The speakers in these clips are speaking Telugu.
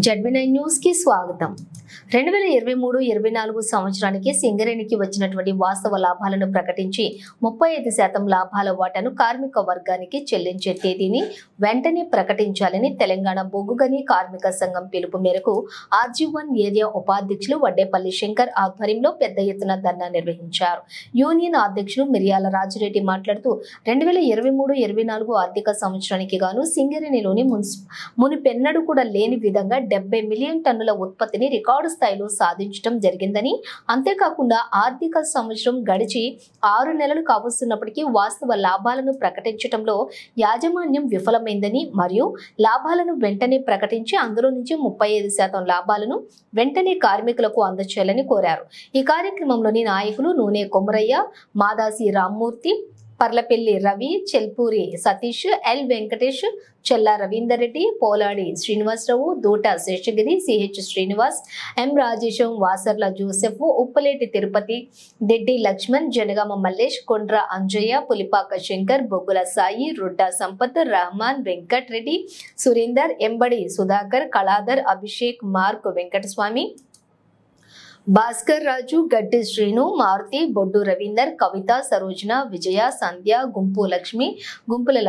జడ్బీ9 న్యూస్ కి స్వాగతం। 2023-24 సంవత్సరానికి సింగరేణికి వచ్చినటువంటి వాస్తవ లాభాలను ప్రకటించి 35% లాభాల వాటాను కార్మిక వర్గానికి చెల్లించే తేదీని వెంటనే ప్రకటించాలని తెలంగాణ బొగ్గుగని కార్మిక సంఘం పిలుపు మేరకు RG1 ఏరియా ఉపాధ్యక్షులు వడ్డేపల్లి శంకర్ ఆధ్వర్యంలో పెద్ద ఎత్తున ధర్నా నిర్వహించారు। యూనియన్ అధ్యక్షులు మిర్యాల రాజిరెడ్డి మాట్లాడుతూ 2023-24 ఆర్థిక సంవత్సరానికి గాను సింగరేణిలోని మునిపెన్నడూ కూడా లేని విధంగా 70 మిలియన్ టన్నుల ఉత్పత్తిని రికార్డు స్థాయిలో సాధించడం జరిగిందని, అంతేకాకుండా ఆర్థిక సంవత్సరం గడిచి 6 నెలలు కావస్తున్నప్పటికీ వాస్తవ లాభాలను ప్రకటించడంలో యాజమాన్యం విఫలమైందని మరియు లాభాలను వెంటనే ప్రకటించి అందులో నుంచి 35% లాభాలను వెంటనే కార్మికులకు అందచేయాలని కోరారు। ఈ కార్యక్రమంలోని నాయకులు నూనె కొమరయ్య, మాదాసి రామ్మూర్తి, పర్లపల్లి రవి, చెల్పూరి సతీష్, ఎల్ వెంకటేష్, చెల్లా రవీందర్ రెడ్డి, పోలాడి శ్రీనివాసరావు, దూట శేషగిరి, సిహెచ్ శ్రీనివాస్, ఎం రాజేశం, వాసర్ల జోసెఫ్, ఉప్పలేటి తిరుపతి, దెడ్డి లక్ష్మణ్, జనగామ మల్లేష్, కొండ్ర అంజయ్య, పులిపాక శంకర్, బొగ్గుల సాయి, రుడ్డా సంపత్, రహమాన్, వెంకట్ రెడ్డి, సురేందర్, ఎంబడి సుధాకర్, కళాధర్, అభిషేక్, మార్క్ వెంకటస్వామి, భాస్కర్ రాజు, గడ్డి శ్రీను, మారుతి, బొడ్డు రవీందర్, కవిత, సరోజన, విజయ, సంధ్య, గుంపుల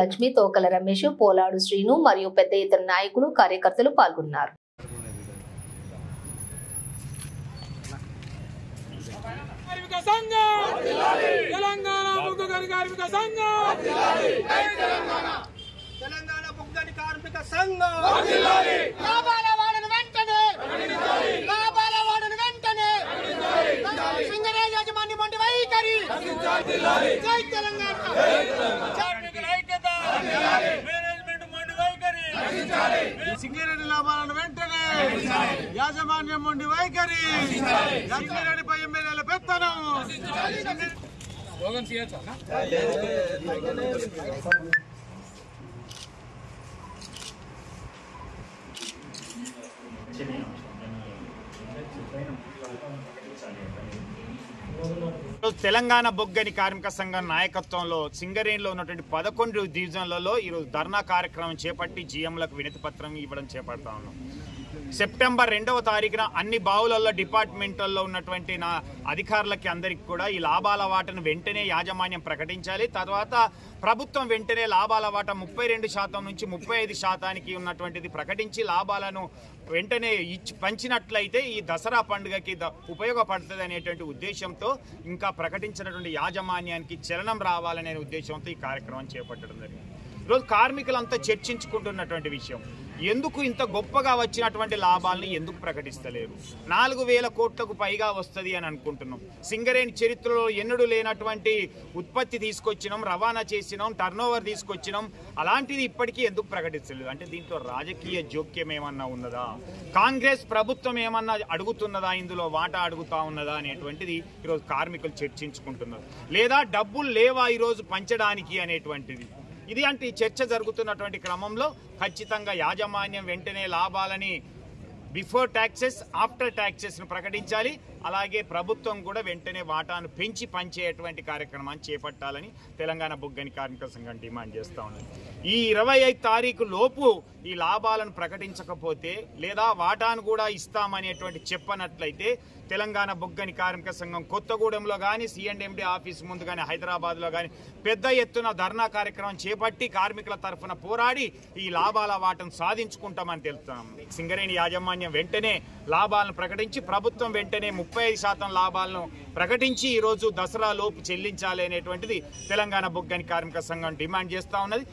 లక్ష్మి, తోకల రమేష్, పోలాడు శ్రీను మరియు పెద్ద ఎత్తున నాయకులు కార్యకర్తలు పాల్గొన్నారు। సింగరేణి లాభాలను వెంటనే యాజమాన్యం మొండి వైఖరి, సింగరేణిపై ఎమ్మెల్యేల పెత్తనం। తెలంగాణ బొగ్గని కార్మిక సంఘం నాయకత్వంలో సింగరేణిలో ఉన్నటువంటి 11 డివిజన్లలో ఈరోజు ధర్నా కార్యక్రమం చేపట్టి జీఎంలకు వినతి పత్రం ఇవ్వడం చేపడతా ఉన్నాం। సెప్టెంబర్ 2వ తారీఖున అన్ని బావులలో డిపార్ట్మెంట్లలో ఉన్నటువంటి నా అధికారులకి అందరికీ కూడా ఈ లాభాల వాటను వెంటనే యాజమాన్యం ప్రకటించాలి। తర్వాత ప్రభుత్వం వెంటనే లాభాల వాట 32% నుంచి 35% ఉన్నటువంటిది ప్రకటించి లాభాలను వెంటనే పంచినట్లయితే ఈ దసరా పండుగకి ఉపయోగపడుతుంది అనేటువంటి ఉద్దేశంతో ఇంకా ప్రకటించినటువంటి యాజమాన్యానికి చలనం రావాలనే ఉద్దేశంతో ఈ కార్యక్రమం చేపట్టడం జరిగింది। ఈరోజు కార్మికులంతా చర్చించుకుంటున్నటువంటి విషయం, ఎందుకు ఇంత గొప్పగా వచ్చినటువంటి లాభాలని ఎందుకు ప్రకటిస్తలేరు? 4000 కోట్లకు పైగా వస్తుంది అని అనుకుంటున్నాం। సింగరేణి చరిత్రలో ఎన్నడూ లేనటువంటి ఉత్పత్తి తీసుకొచ్చినాం, రవాణా చేసినాం, టర్నోవర్ తీసుకొచ్చినాం, అలాంటిది ఇప్పటికీ ఎందుకు ప్రకటిస్తలేదు? అంటే దీంట్లో రాజకీయ జోక్యం ఏమన్నా ఉన్నదా? కాంగ్రెస్ ప్రభుత్వం ఏమన్నా అడుగుతున్నదా? ఇందులో వాటా అడుగుతా ఉన్నదా అనేటువంటిది ఈరోజు కార్మికులు చర్చించుకుంటున్నారు। లేదా డబ్బులు లేవా ఈరోజు పంచడానికి అనేటువంటిది ఇది అంటే ఈ చర్చ జరుగుతున్నటువంటి క్రమంలో ఖచ్చితంగా యాజమాన్యం వెంటనే లాభాలని బిఫోర్ ట్యాక్సెస్, ఆఫ్టర్ ట్యాక్సెస్ను ప్రకటించాలి। అలాగే ప్రభుత్వం కూడా వెంటనే వాటాను పెంచి పనిచేయటువంటి కార్యక్రమాన్ని చేపట్టాలని తెలంగాణ బొగ్గని కార్మిక సంఘం డిమాండ్ చేస్తూ ఉన్నది। ఈ 25 తారీఖు లోపు ఈ లాభాలను ప్రకటించకపోతే లేదా వాటాను కూడా ఇస్తామనేటువంటి చెప్పనట్లయితే తెలంగాణ బొగ్గని కార్మిక సంఘం కొత్తగూడెంలో కానీ, C&MD ఆఫీస్ ముందు కానీ, హైదరాబాద్లో కానీ పెద్ద ఎత్తున ధర్నా కార్యక్రమం చేపట్టి కార్మికుల తరఫున పోరాడి ఈ లాభాల వాటను సాధించుకుంటామని తెలుస్తున్నాం। సింగరేణి యాజమాన్యం వెంటనే లాభాలను ప్రకటించి ప్రభుత్వం వెంటనే 35% లాభాలను ప్రకటించి ఈరోజు దసరా లోపు చెల్లించాలి అనేటువంటిది తెలంగాణ బొగ్గని కార్మిక సంఘం డిమాండ్ చేస్తూ ఉన్నది।